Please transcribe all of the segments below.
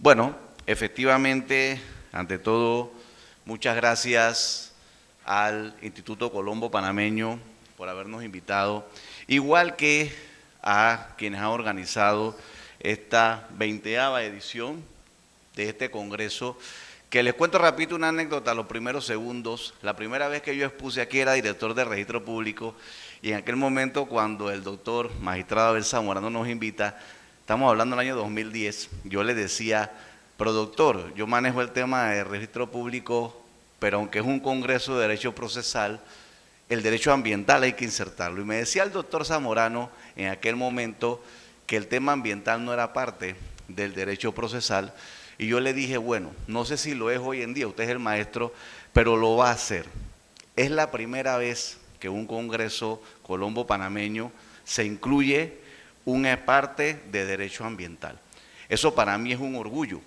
Bueno, efectivamente, ante todo, muchas gracias al Instituto Colombo Panameño por habernos invitado, igual que a quienes han organizado esta 20ª edición de este congreso, que les cuento rapidito una anécdota, los primeros segundos. La primera vez que yo expuse aquí era director de registro público y en aquel momento cuando el doctor magistrado Abel Zamorano nos invita, estamos hablando del año 2010, yo le decía, pero doctor, yo manejo el tema de registro público, pero aunque es un congreso de derecho procesal, el derecho ambiental hay que insertarlo. Y me decía el doctor Zamorano en aquel momento que el tema ambiental no era parte del derecho procesal, y yo le dije, bueno, no sé si lo es hoy en día, usted es el maestro, pero lo va a hacer. Es la primera vez que un congreso colombo panameño se incluye una parte de derecho ambiental. Eso para mí es un orgullo.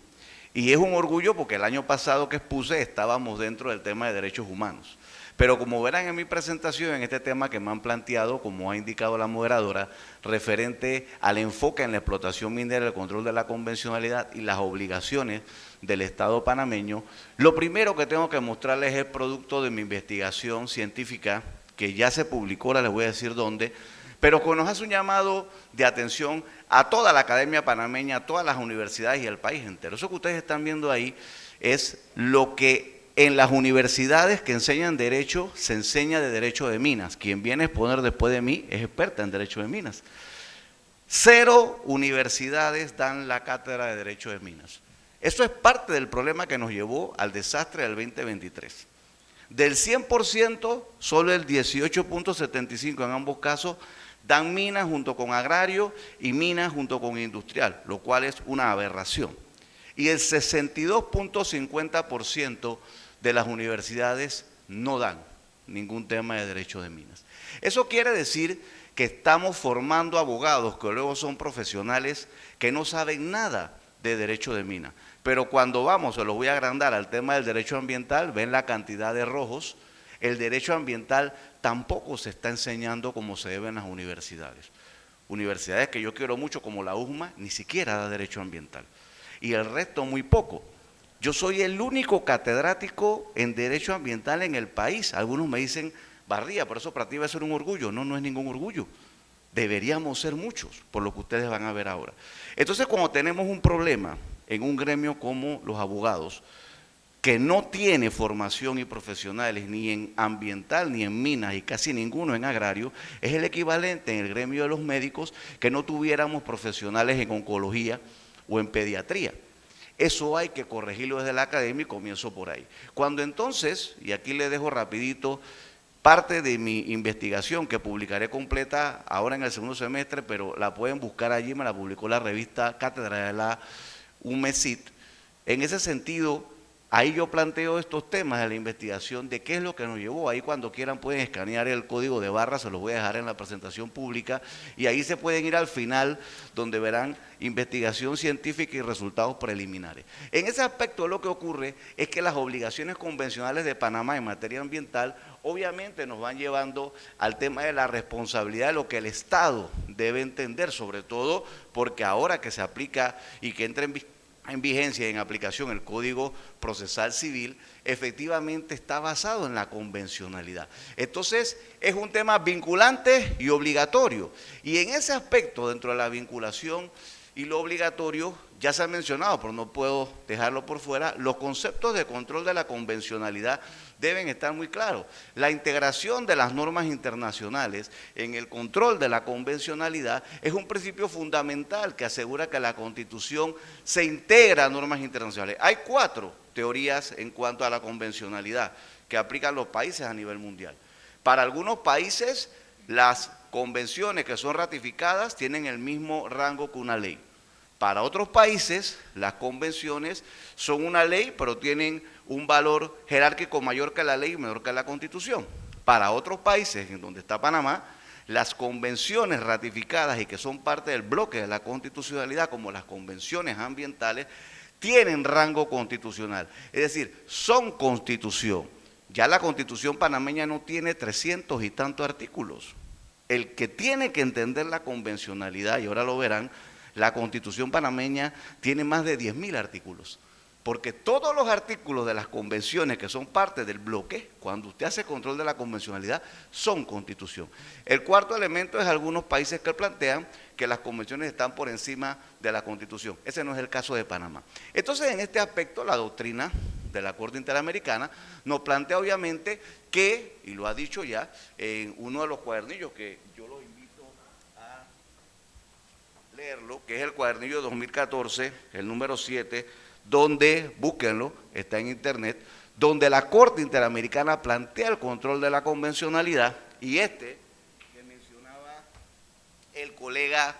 Y es un orgullo porque el año pasado que expuse estábamos dentro del tema de derechos humanos. Pero como verán en mi presentación, en este tema que me han planteado, como ha indicado la moderadora, referente al enfoque en la explotación minera, el control de la convencionalidad y las obligaciones del Estado panameño, lo primero que tengo que mostrarles es el producto de mi investigación científica, que ya se publicó, ahora les voy a decir dónde, pero que nos hace un llamado de atención a toda la academia panameña, a todas las universidades y al país entero. Eso que ustedes están viendo ahí es lo que en las universidades que enseñan derecho, se enseña de derecho de minas. Quien viene a exponer después de mí es experta en derecho de minas. 0 universidades dan la cátedra de derecho de minas. Eso es parte del problema que nos llevó al desastre del 2023. Del 100%, solo el 18.75% en ambos casos dan minas junto con agrario y minas junto con industrial, lo cual es una aberración. Y el 62.50% de las universidades no dan ningún tema de derecho de minas. Eso quiere decir que estamos formando abogados que luego son profesionales que no saben nada de derecho de minas. Pero cuando vamos, se los voy a agrandar al tema del derecho ambiental, ven la cantidad de rojos. El derecho ambiental tampoco se está enseñando como se debe en las universidades. Universidades que yo quiero mucho, como la UJMA, ni siquiera da derecho ambiental. Y el resto muy poco. Yo soy el único catedrático en derecho ambiental en el país. Algunos me dicen, Barría, por eso para ti va a ser un orgullo. No, no es ningún orgullo. Deberíamos ser muchos, por lo que ustedes van a ver ahora. Entonces, cuando tenemos un problema en un gremio como los abogados, que no tiene formación y profesionales ni en ambiental ni en minas y casi ninguno en agrario, es el equivalente en el gremio de los médicos que no tuviéramos profesionales en oncología o en pediatría. Eso hay que corregirlo desde la academia y comienzo por ahí. Cuando entonces, y aquí les dejo rapidito parte de mi investigación que publicaré completa ahora en el segundo semestre, pero la pueden buscar allí, me la publicó la revista Cátedra de la UMESIT. En ese sentido, ahí yo planteo estos temas de la investigación de qué es lo que nos llevó. Ahí cuando quieran pueden escanear el código de barras, se los voy a dejar en la presentación pública, y ahí se pueden ir al final donde verán investigación científica y resultados preliminares. En ese aspecto lo que ocurre es que las obligaciones convencionales de Panamá en materia ambiental obviamente nos van llevando al tema de la responsabilidad de lo que el Estado debe entender, sobre todo porque ahora que se aplica y que entra en vigencia y en aplicación el Código Procesal Civil, efectivamente está basado en la convencionalidad. Entonces, es un tema vinculante y obligatorio. Y en ese aspecto, dentro de la vinculación y lo obligatorio, ya se ha mencionado, pero no puedo dejarlo por fuera, los conceptos de control de la convencionalidad deben estar muy claros. La integración de las normas internacionales en el control de la convencionalidad es un principio fundamental que asegura que la Constitución se integra a normas internacionales. Hay 4 teorías en cuanto a la convencionalidad que aplican los países a nivel mundial. Para algunos países, las convenciones que son ratificadas tienen el mismo rango que una ley. Para otros países, las convenciones son una ley, pero tienen un valor jerárquico mayor que la ley y menor que la Constitución. Para otros países, en donde está Panamá, las convenciones ratificadas y que son parte del bloque de la constitucionalidad, como las convenciones ambientales, tienen rango constitucional. Es decir, son constitución. Ya la Constitución panameña no tiene 300 y tantos artículos. El que tiene que entender la convencionalidad, y ahora lo verán, la Constitución panameña tiene más de 10.000 artículos. Porque todos los artículos de las convenciones que son parte del bloque, cuando usted hace control de la convencionalidad, son constitución. El cuarto elemento es algunos países que plantean que las convenciones están por encima de la constitución. Ese no es el caso de Panamá. Entonces, en este aspecto, la doctrina de la Corte Interamericana nos plantea obviamente que, y lo ha dicho ya, en uno de los cuadernillos que yo los invito a leerlo, que es el cuadernillo 2014, el número 7, donde, búsquenlo, está en internet, donde la Corte Interamericana plantea el control de la convencionalidad, y que mencionaba el colega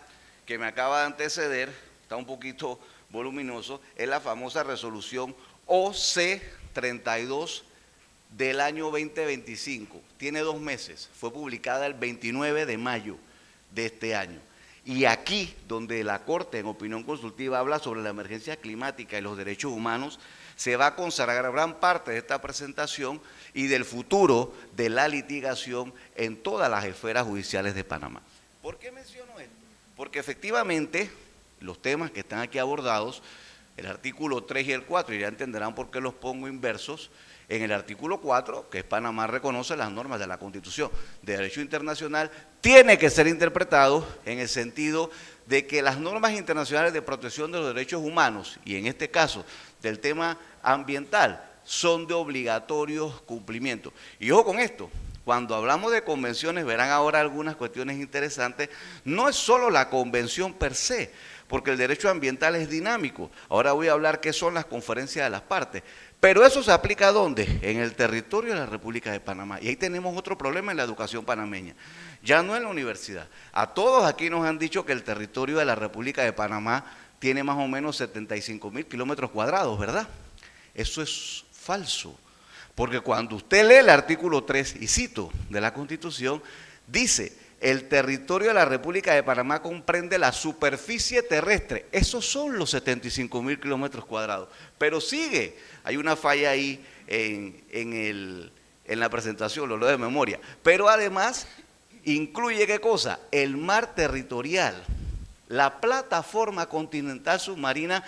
que me acaba de anteceder, está un poquito voluminoso, es la famosa resolución OC-32 del año 2025, tiene 2 meses, fue publicada el 29 de mayo de este año. Y aquí, donde la Corte, en opinión consultiva, habla sobre la emergencia climática y los derechos humanos, se va a consagrar gran parte de esta presentación y del futuro de la litigación en todas las esferas judiciales de Panamá. ¿Por qué menciono esto? Porque efectivamente los temas que están aquí abordados, el artículo 3 y el 4, y ya entenderán por qué los pongo inversos. En el artículo 4, que es Panamá reconoce las normas de la Constitución de Derecho Internacional, tiene que ser interpretado en el sentido de que las normas internacionales de protección de los derechos humanos, y en este caso del tema ambiental, son de obligatorio cumplimiento. Y ojo con esto, cuando hablamos de convenciones, verán ahora algunas cuestiones interesantes, no es solo la convención per se, porque el derecho ambiental es dinámico. Ahora voy a hablar qué son las conferencias de las partes. Pero eso se aplica ¿dónde? En el territorio de la República de Panamá. Y ahí tenemos otro problema en la educación panameña. Ya no en la universidad. A todos aquí nos han dicho que el territorio de la República de Panamá tiene más o menos 75.000 kilómetros cuadrados, ¿verdad? Eso es falso. Porque cuando usted lee el artículo 3, y cito, de la Constitución, dice: el territorio de la República de Panamá comprende la superficie terrestre. Esos son los 75.000 kilómetros cuadrados. Pero sigue, hay una falla ahí en la presentación, lo leo de memoria. Pero además incluye, ¿qué cosa? El mar territorial, la plataforma continental submarina,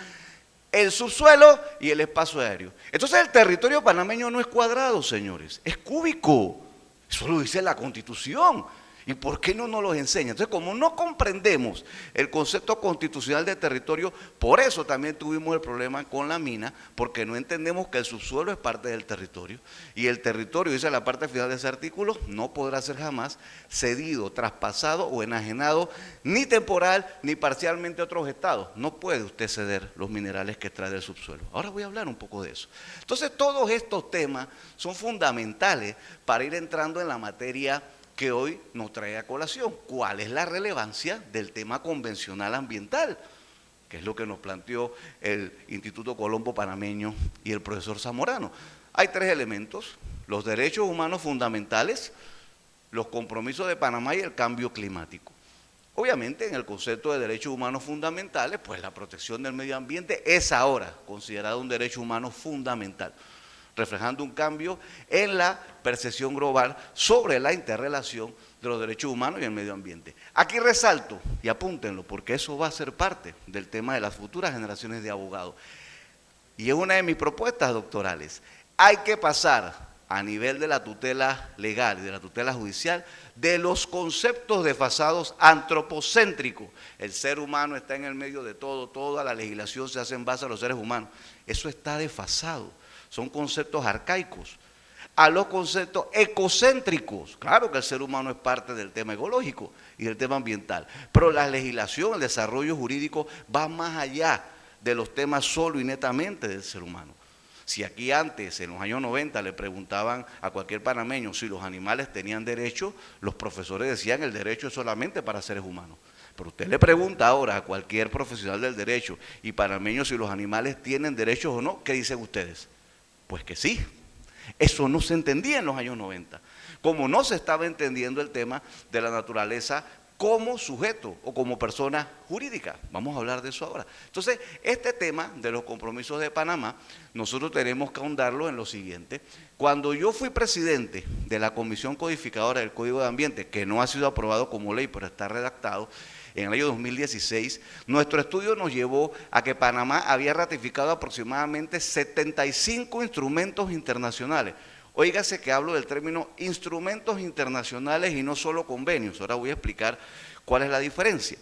el subsuelo y el espacio aéreo. Entonces el territorio panameño no es cuadrado, señores, es cúbico. Eso lo dice la Constitución. ¿Y por qué no nos los enseñan? Entonces, como no comprendemos el concepto constitucional de territorio, por eso también tuvimos el problema con la mina, porque no entendemos que el subsuelo es parte del territorio, y el territorio, dice la parte final de ese artículo, no podrá ser jamás cedido, traspasado o enajenado, ni temporal, ni parcialmente a otros estados. No puede usted ceder los minerales que trae del subsuelo. Ahora voy a hablar un poco de eso. Entonces, todos estos temas son fundamentales para ir entrando en la materia que hoy nos trae a colación. ¿Cuál es la relevancia del tema convencional ambiental? Que es lo que nos planteó el Instituto Colombo Panameño y el profesor Zamorano. Hay 3 elementos: los derechos humanos fundamentales, los compromisos de Panamá y el cambio climático. Obviamente, en el concepto de derechos humanos fundamentales, pues la protección del medio ambiente es ahora considerada un derecho humano fundamental, reflejando un cambio en la percepción global sobre la interrelación de los derechos humanos y el medio ambiente. Aquí resalto, y apúntenlo, porque eso va a ser parte del tema de las futuras generaciones de abogados. Y es una de mis propuestas doctorales. Hay que pasar a nivel de la tutela legal y de la tutela judicial de los conceptos desfasados antropocéntricos. El ser humano está en el medio de todo, toda la legislación se hace en base a los seres humanos. Eso está desfasado. Son conceptos arcaicos, a los conceptos ecocéntricos. Claro que el ser humano es parte del tema ecológico y del tema ambiental, pero la legislación, el desarrollo jurídico va más allá de los temas solo y netamente del ser humano. Si aquí antes, en los años 90, le preguntaban a cualquier panameño si los animales tenían derecho, los profesores decían: el derecho es solamente para seres humanos. Pero usted le pregunta ahora a cualquier profesional del derecho y panameño si los animales tienen derechos o no, ¿qué dicen ustedes? Pues que sí. Eso no se entendía en los años 90, como no se estaba entendiendo el tema de la naturaleza como sujeto o como persona jurídica. Vamos a hablar de eso ahora. Entonces, este tema de los compromisos de Panamá, nosotros tenemos que ahondarlo en lo siguiente. Cuando yo fui presidente de la Comisión Codificadora del Código de Ambiente, que no ha sido aprobado como ley, pero está redactado, en el año 2016, nuestro estudio nos llevó a que Panamá había ratificado aproximadamente 75 instrumentos internacionales. Óigase que hablo del término instrumentos internacionales y no solo convenios. Ahora voy a explicar cuál es la diferencia.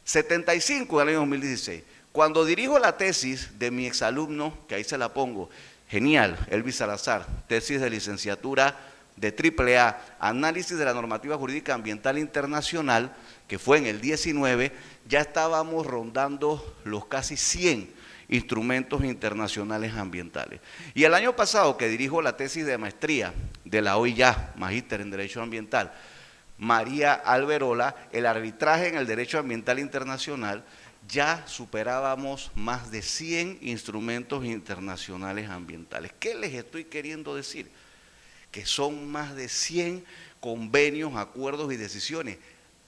75 en el año 2016. Cuando dirijo la tesis de mi exalumno, que ahí se la pongo, genial, Elvis Salazar, tesis de licenciatura de AAA, análisis de la normativa jurídica ambiental internacional, que fue en el 19, ya estábamos rondando los casi 100 instrumentos internacionales ambientales. Y el año pasado que dirijo la tesis de maestría de la OIA, Magíster en Derecho Ambiental, María Alberola, el arbitraje en el derecho ambiental internacional, ya superábamos más de 100 instrumentos internacionales ambientales. ¿Qué les estoy queriendo decir? Que son más de 100 convenios, acuerdos y decisiones,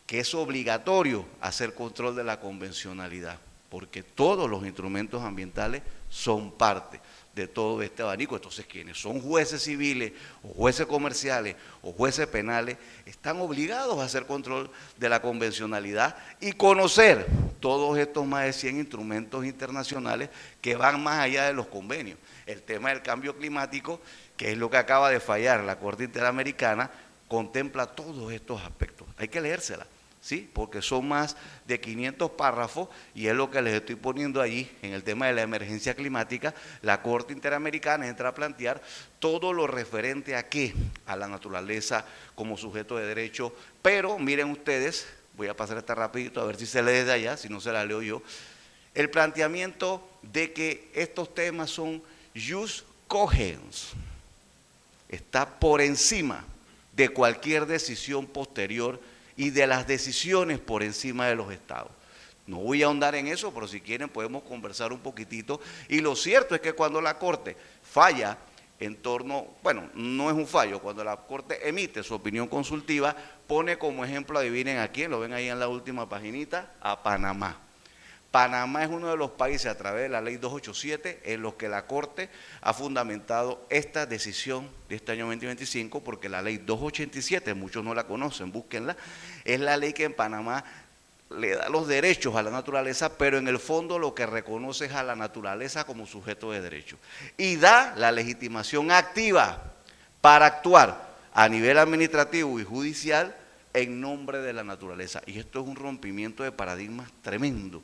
que es obligatorio hacer control de la convencionalidad, porque todos los instrumentos ambientales son parte de todo este abanico. Entonces, quienes son jueces civiles, o jueces comerciales, o jueces penales, están obligados a hacer control de la convencionalidad y conocer todos estos más de 100 instrumentos internacionales que van más allá de los convenios. El tema del cambio climático, que es lo que acaba de fallar la Corte Interamericana, contempla todos estos aspectos. Hay que leérsela, ¿sí? Porque son más de 500 párrafos y es lo que les estoy poniendo allí en el tema de la emergencia climática. La Corte Interamericana entra a plantear todo lo referente a qué, a la naturaleza como sujeto de derecho, pero miren ustedes, voy a pasar esta rapidito a ver si se lee desde allá, si no se la leo yo, el planteamiento de que estos temas son jus cogens, está por encima de cualquier decisión posterior y de las decisiones por encima de los estados. No voy a ahondar en eso, pero si quieren podemos conversar un poquitito. Y lo cierto es que cuando la Corte falla en torno, bueno, no es un fallo, cuando la Corte emite su opinión consultiva, pone como ejemplo, adivinen a quién, lo ven ahí en la última paginita, a Panamá. Panamá es uno de los países a través de la ley 287 en los que la Corte ha fundamentado esta decisión de este año 2025, porque la ley 287, muchos no la conocen, búsquenla, es la ley que en Panamá le da los derechos a la naturaleza, pero en el fondo lo que reconoce es a la naturaleza como sujeto de derecho y da la legitimación activa para actuar a nivel administrativo y judicial en nombre de la naturaleza. Y esto es un rompimiento de paradigmas tremendo,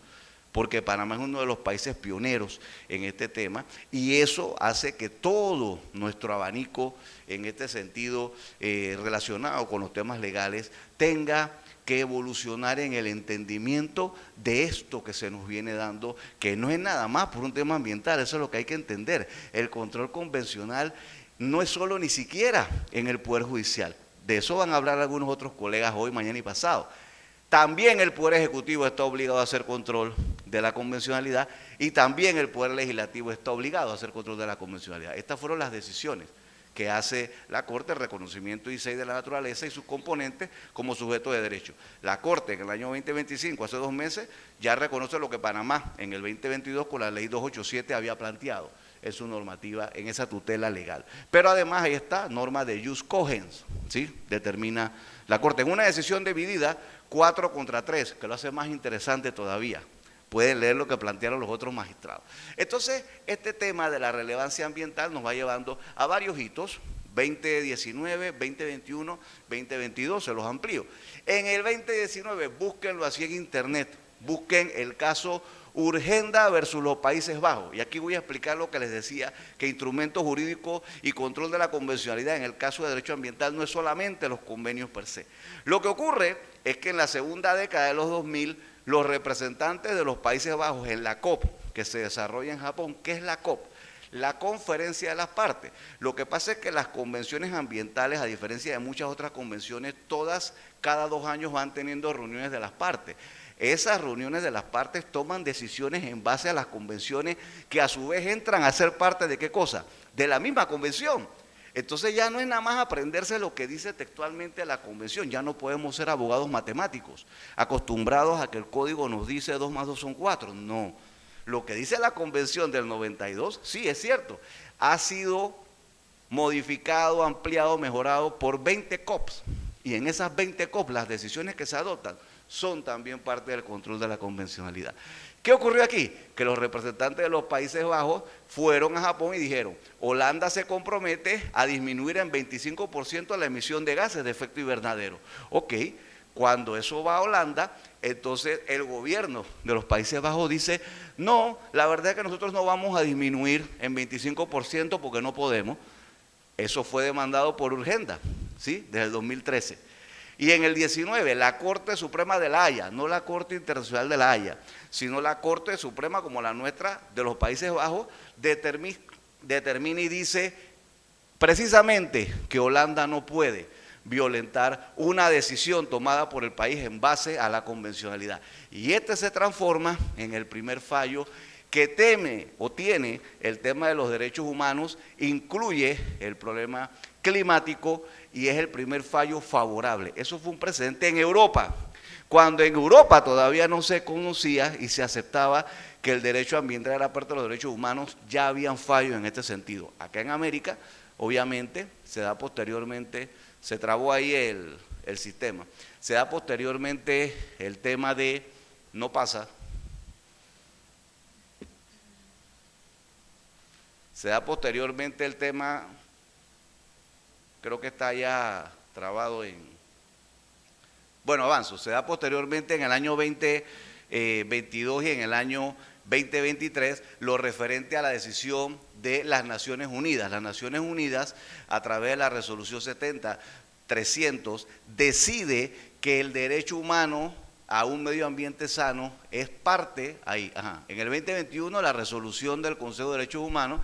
porque Panamá es uno de los países pioneros en este tema y eso hace que todo nuestro abanico en este sentido relacionado con los temas legales tenga que evolucionar en el entendimiento de esto que se nos viene dando, que no es nada más por un tema ambiental, eso es lo que hay que entender. El control convencional no es solo ni siquiera en el Poder Judicial, de eso van a hablar algunos otros colegas hoy, mañana y pasado. También el Poder Ejecutivo está obligado a hacer control de la convencionalidad y también el Poder Legislativo está obligado a hacer control de la convencionalidad. Estas fueron las decisiones que hace la Corte, el reconocimiento y 6 de la naturaleza y sus componentes como sujeto de derecho. La Corte en el año 2025, hace 2 meses, ya reconoce lo que Panamá en el 2022 con la ley 287 había planteado en su normativa, en esa tutela legal. Pero además ahí está, norma de jus cogens, ¿sí? Determina la Corte en una decisión dividida 4-3, que lo hace más interesante todavía. Pueden leer lo que plantearon los otros magistrados. Entonces, este tema de la relevancia ambiental nos va llevando a varios hitos, 2019, 2021, 2022, se los amplío. En el 2019, búsquenlo así en internet, busquen el caso Urgenda versus los Países Bajos. Y aquí voy a explicar lo que les decía, que instrumento jurídico y control de la convencionalidad en el caso de derecho ambiental no es solamente los convenios per se. Lo que ocurre es que en la segunda década de los 2000, los representantes de los Países Bajos en la COP, que se desarrolla en Japón, ¿qué es la COP? La conferencia de las partes. Lo que pasa es que las convenciones ambientales, a diferencia de muchas otras convenciones, todas cada 2 años van teniendo reuniones de las partes. Esas reuniones de las partes toman decisiones en base a las convenciones que a su vez entran a ser parte de ¿qué cosa? De la misma convención. Entonces ya no es nada más aprenderse lo que dice textualmente la convención, ya no podemos ser abogados matemáticos, acostumbrados a que el código nos dice 2 más 2 son 4, no. Lo que dice la convención del 92, sí es cierto, ha sido modificado, ampliado, mejorado por 20 COPs y en esas 20 COPs las decisiones que se adoptan son también parte del control de la convencionalidad. ¿Qué ocurrió aquí? Que los representantes de los Países Bajos fueron a Japón y dijeron, Holanda se compromete a disminuir en 25% la emisión de gases de efecto invernadero. Ok, cuando eso va a Holanda, entonces el gobierno de los Países Bajos dice, no, la verdad es que nosotros no vamos a disminuir en 25% porque no podemos. Eso fue demandado por Urgenda, ¿sí? Desde el 2013. Y en el 19, la Corte Suprema de La Haya, no la Corte Internacional de La Haya, sino la Corte Suprema como la nuestra de los Países Bajos, determina y dice precisamente que Holanda no puede violentar una decisión tomada por el país en base a la convencionalidad. Y este se transforma en el primer fallo que teme o tiene el tema de los derechos humanos, incluye el problema climático y es el primer fallo favorable. Eso fue un precedente en Europa, cuando en Europa todavía no se conocía y se aceptaba que el derecho ambiental era parte de los derechos humanos, ya habían fallos en este sentido. Acá en América, obviamente, se da posteriormente, se trabó ahí el sistema, se da posteriormente el tema de, no pasa, se da posteriormente el tema, creo que está ya trabado en, bueno, avanzo, se da posteriormente en el año 2022 y en el año 2023 lo referente a la decisión de las Naciones Unidas. Las Naciones Unidas, a través de la resolución 70-300, decide que el derecho humano a un medio ambiente sano es parte, ahí, en el 2021 la resolución del Consejo de Derechos Humanos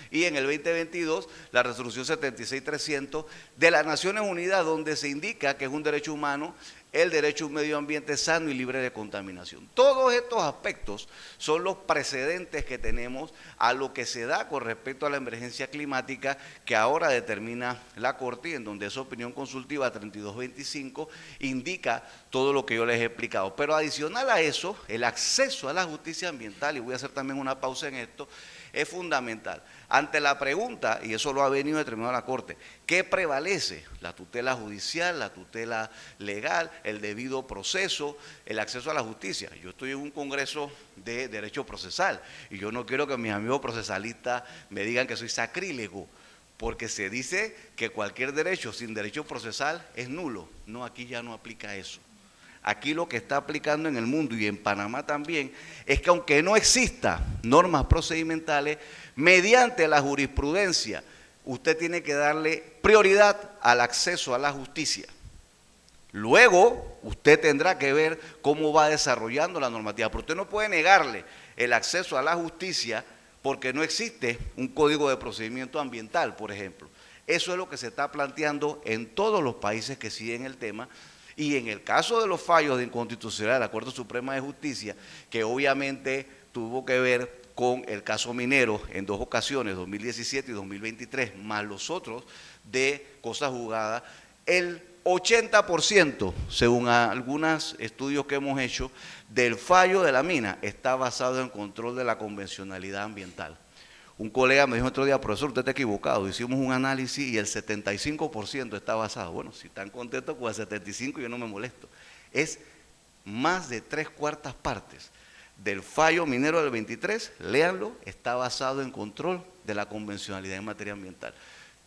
y en el 2022 la resolución 76-300 de las Naciones Unidas, donde se indica que es un derecho humano el derecho a un medio ambiente sano y libre de contaminación. Todos estos aspectos son los precedentes que tenemos a lo que se da con respecto a la emergencia climática que ahora determina la Corte, y en donde esa opinión consultiva 3225 indica todo lo que yo les he explicado. Pero adicional a eso, el acceso a la justicia ambiental, y voy a hacer también una pausa en esto, es fundamental. Ante la pregunta, y eso lo ha venido determinando la Corte, ¿qué prevalece? La tutela judicial, la tutela legal, el debido proceso, el acceso a la justicia. Yo estoy en un congreso de derecho procesal y yo no quiero que mis amigos procesalistas me digan que soy sacrílego, porque se dice que cualquier derecho sin derecho procesal es nulo. No, aquí ya no aplica eso. Aquí lo que está aplicando en el mundo y en Panamá también es que aunque no exista normas procedimentales, mediante la jurisprudencia, usted tiene que darle prioridad al acceso a la justicia. Luego, usted tendrá que ver cómo va desarrollando la normativa, pero usted no puede negarle el acceso a la justicia porque no existe un código de procedimiento ambiental, por ejemplo. Eso es lo que se está planteando en todos los países que siguen el tema. Y en el caso de los fallos de inconstitucionalidad de la Corte Suprema de Justicia, que obviamente tuvo que ver con el caso minero en dos ocasiones, 2017 y 2023, más los otros de cosas juzgadas, el 80%, según algunos estudios que hemos hecho, del fallo de la mina está basado en control de la convencionalidad ambiental. Un colega me dijo otro día, profesor, usted está equivocado, hicimos un análisis y el 75% está basado. Bueno, si están contentos con el 75% yo no me molesto. Es más de 3/4 partes del fallo minero del 23, léanlo, está basado en control de la convencionalidad en materia ambiental.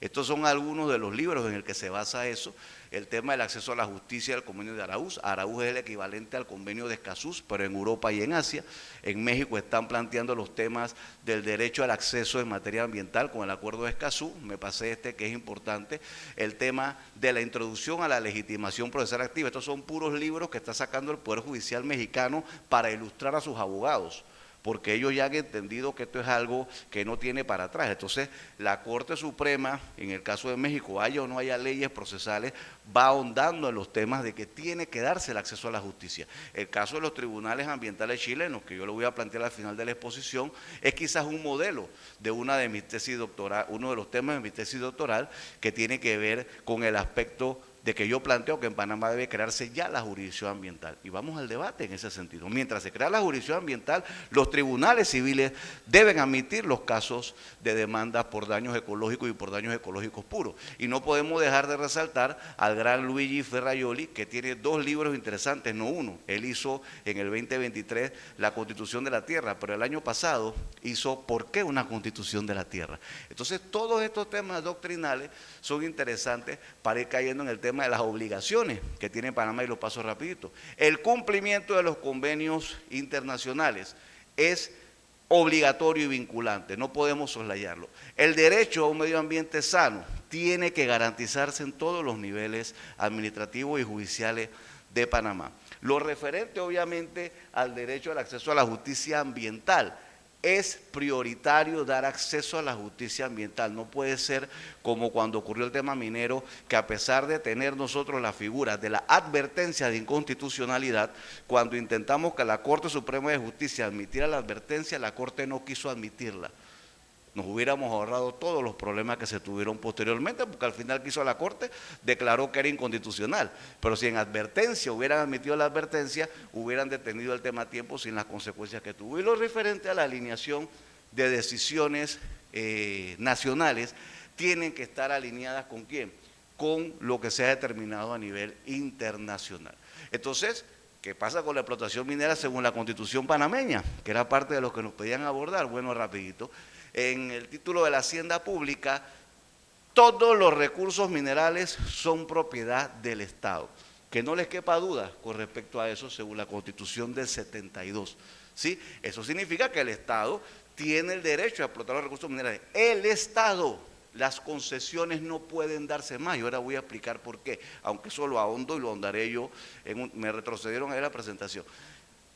Estos son algunos de los libros en el que se basa eso. El tema del acceso a la justicia del convenio de Araúz. Araúz es el equivalente al convenio de Escazú, pero en Europa y en Asia. En México están planteando los temas del derecho al acceso en materia ambiental con el acuerdo de Escazú. Me pasé que es importante. El tema de la introducción a la legitimación procesal activa. Estos son puros libros que está sacando el Poder Judicial mexicano para ilustrar a sus abogados, porque ellos ya han entendido que esto es algo que no tiene para atrás. Entonces, la Corte Suprema, en el caso de México, haya o no haya leyes procesales, va ahondando en los temas de que tiene que darse el acceso a la justicia. El caso de los tribunales ambientales chilenos, que yo lo voy a plantear al final de la exposición, es quizás un modelo de una de mis tesis doctoral, uno de los temas de mi tesis doctoral, que tiene que ver con el aspecto de que yo planteo que en Panamá debe crearse ya la jurisdicción ambiental. Y vamos al debate en ese sentido. Mientras se crea la jurisdicción ambiental, los tribunales civiles deben admitir los casos de demanda por daños ecológicos y por daños ecológicos puros. Y no podemos dejar de resaltar al gran Luigi Ferraioli, que tiene 2 libros interesantes, no uno. Él hizo en el 2023 la Constitución de la Tierra, pero el año pasado hizo ¿Por qué una Constitución de la Tierra? Entonces, todos estos temas doctrinales son interesantes para ir cayendo en el tema de las obligaciones que tiene Panamá, y lo paso rapidito. El cumplimiento de los convenios internacionales es obligatorio y vinculante, no podemos soslayarlo. El derecho a un medio ambiente sano tiene que garantizarse en todos los niveles administrativos y judiciales de Panamá. Lo referente obviamente al derecho al acceso a la justicia ambiental, es prioritario dar acceso a la justicia ambiental. No puede ser como cuando ocurrió el tema minero, que a pesar de tener nosotros la figura de la advertencia de inconstitucionalidad, cuando intentamos que la Corte Suprema de Justicia admitiera la advertencia, la Corte no quiso admitirla. Nos hubiéramos ahorrado todos los problemas que se tuvieron posteriormente, porque al final que hizo la Corte, declaró que era inconstitucional. Pero si en advertencia hubieran admitido la advertencia, hubieran detenido el tema a tiempo sin las consecuencias que tuvo. Y lo referente a la alineación de decisiones nacionales, tienen que estar alineadas ¿con quién? Con lo que se ha determinado a nivel internacional. Entonces, ¿qué pasa con la explotación minera según la Constitución panameña? Que era parte de lo que nos pedían abordar. Bueno, rapidito. En el título de la Hacienda Pública, todos los recursos minerales son propiedad del Estado. Que no les quepa duda con respecto a eso según la Constitución del 72. ¿Sí? Eso significa que el Estado tiene el derecho a explotar los recursos minerales. El Estado, las concesiones no pueden darse más. Y ahora voy a explicar por qué, aunque eso lo ahondo y lo ahondaré yo, me retrocedieron a la presentación.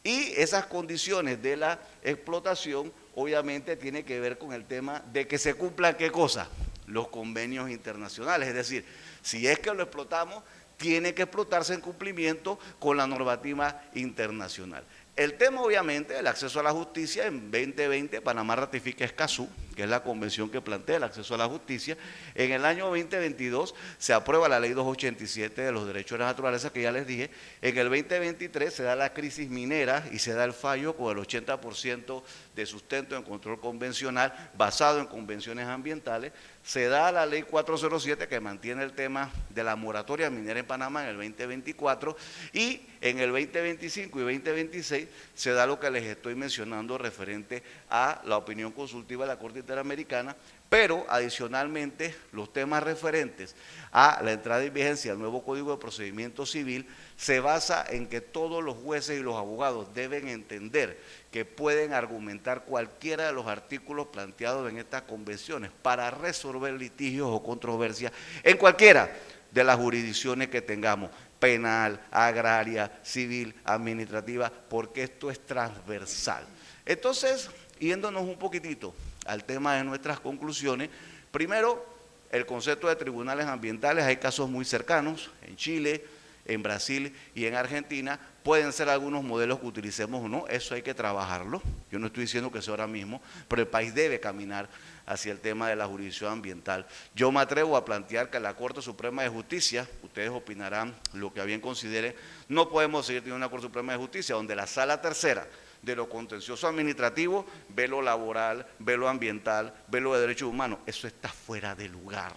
Y esas condiciones de la explotación obviamente tiene que ver con el tema de que se cumplan ¿qué cosa? Los convenios internacionales. Es decir, si es que lo explotamos, tiene que explotarse en cumplimiento con la normativa internacional. El tema obviamente del acceso a la justicia, en 2020 Panamá ratifica Escazú, que es la convención que plantea el acceso a la justicia. En el año 2022 se aprueba la ley 287 de los derechos de la naturaleza, que ya les dije. En el 2023 se da la crisis minera y se da el fallo con el 80% de sustento en control convencional basado en convenciones ambientales. Se da la ley 407 que mantiene el tema de la moratoria minera en Panamá en el 2024, y en el 2025 y 2026 se da lo que les estoy mencionando referente a la opinión consultiva de la Corte Interamericana, pero adicionalmente los temas referentes a la entrada en vigencia del nuevo Código de Procedimiento Civil se basa en que todos los jueces y los abogados deben entender que pueden argumentar cualquiera de los artículos planteados en estas convenciones para resolver litigios o controversias en cualquiera de las jurisdicciones que tengamos, penal, agraria, civil, administrativa, porque esto es transversal. Entonces, yéndonos un poquitito al tema de nuestras conclusiones, primero, el concepto de tribunales ambientales, hay casos muy cercanos, en Chile, en Brasil y en Argentina, pueden ser algunos modelos que utilicemos o no, eso hay que trabajarlo, yo no estoy diciendo que sea ahora mismo, pero el país debe caminar hacia el tema de la jurisdicción ambiental. Yo me atrevo a plantear que la Corte Suprema de Justicia, ustedes opinarán lo que a bien consideren, no podemos seguir teniendo una Corte Suprema de Justicia donde la Sala Tercera de lo contencioso administrativo ve lo laboral, ve lo ambiental, ve lo de derechos humanos, eso está fuera de lugar.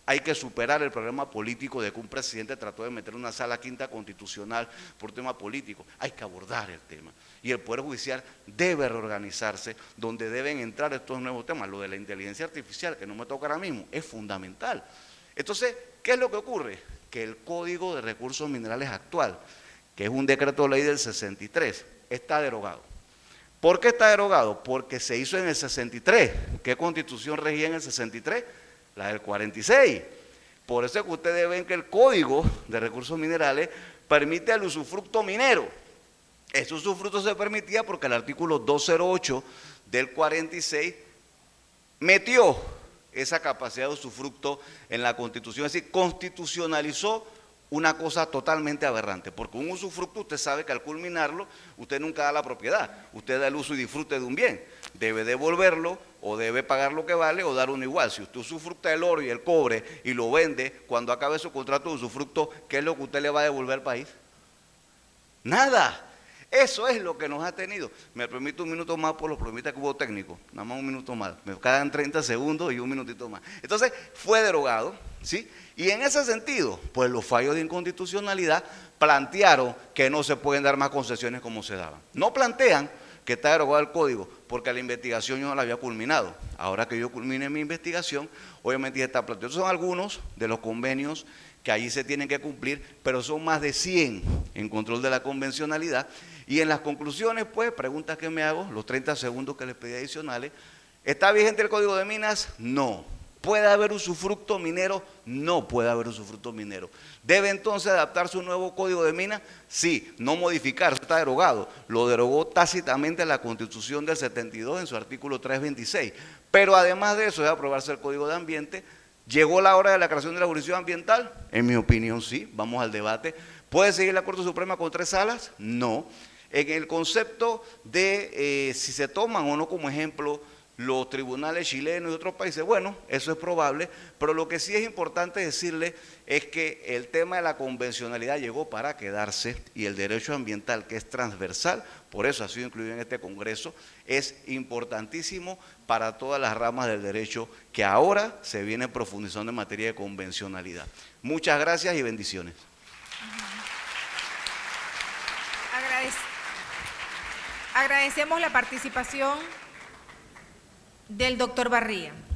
Hay que superar el problema político de que un presidente trató de meter una sala quinta constitucional por tema político. Hay que abordar el tema. Y el Poder Judicial debe reorganizarse, donde deben entrar estos nuevos temas. Lo de la inteligencia artificial, que no me toca ahora mismo, es fundamental. Entonces, ¿qué es lo que ocurre? Que el Código de Recursos Minerales actual, que es un decreto de ley del 63, está derogado. ¿Por qué está derogado? Porque se hizo en el 63. ¿Qué constitución regía en el 63? La del 46. Por eso es que ustedes ven que el Código de Recursos Minerales permite el usufructo minero. Ese usufructo se permitía porque el artículo 208 del 46 metió esa capacidad de usufructo en la Constitución, es decir, constitucionalizó una cosa totalmente aberrante, porque un usufructo usted sabe que al culminarlo, usted nunca da la propiedad, usted da el uso y disfrute de un bien, debe devolverlo o debe pagar lo que vale o dar uno igual. Si usted usufructa el oro y el cobre y lo vende, cuando acabe su contrato de usufructo, ¿qué es lo que usted le va a devolver al país? Nada. Eso es lo que nos ha tenido. Me permite un minuto más por los problemitas que hubo técnicos. Nada más un minuto más. Me quedan 30 segundos y un minutito más. Entonces, fue derogado, ¿sí? Y en ese sentido, pues los fallos de inconstitucionalidad plantearon que no se pueden dar más concesiones como se daban. No plantean que está derogado el código, porque la investigación yo no la había culminado. Ahora que yo culmine mi investigación, obviamente ya está planteado. Son algunos de los convenios que allí se tienen que cumplir, pero son más de 100 en control de la convencionalidad. Y en las conclusiones, pues, preguntas que me hago, los 30 segundos que les pedí adicionales, ¿está vigente el Código de Minas? No. ¿Puede haber usufructo minero? No puede haber usufructo minero. ¿Debe entonces adaptarse un nuevo Código de Minas? Sí, no modificar, está derogado. Lo derogó tácitamente la Constitución del 72 en su artículo 326. Pero además de eso, debe aprobarse el Código de Ambiente. ¿Llegó la hora de la creación de la jurisdicción ambiental? En mi opinión, sí. Vamos al debate. ¿Puede seguir la Corte Suprema con 3 salas? No. En el concepto de si se toman o no como ejemplo los tribunales chilenos y otros países, bueno, eso es probable, pero lo que sí es importante decirle es que el tema de la convencionalidad llegó para quedarse y el derecho ambiental, que es transversal, por eso ha sido incluido en este Congreso, es importantísimo para todas las ramas del derecho que ahora se viene profundizando en materia de convencionalidad. Muchas gracias y bendiciones. Agradecemos la participación del doctor Barría.